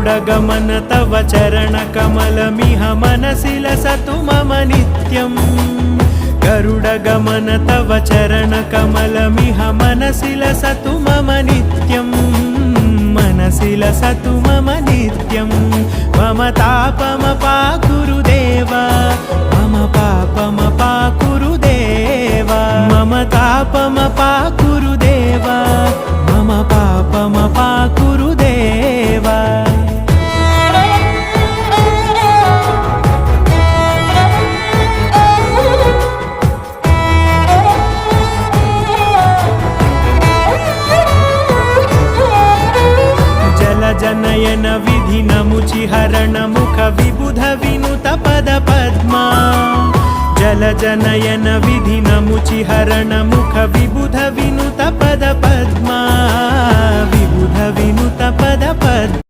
गरुडगमन तव चरणकमलमिह मनसि लसतु मम नित्यम् गरुडगमन तव चरणकमलमिह मनसि लसतु मम नित्यम् मनसि लसतु मम नित्यम् मम तापमपाकुरु देव मम पापमपाकुरु देव मम तापमपाकुरु देव मम पापमपाकुरु देव जनयन विधिनमुचिहरण मुख विबुध विनुत पद पद्मा जल जनयन विधिनमुचिहरण मुख विबुध विनुत पद पद्मा विबुध विनुत पद पद्मा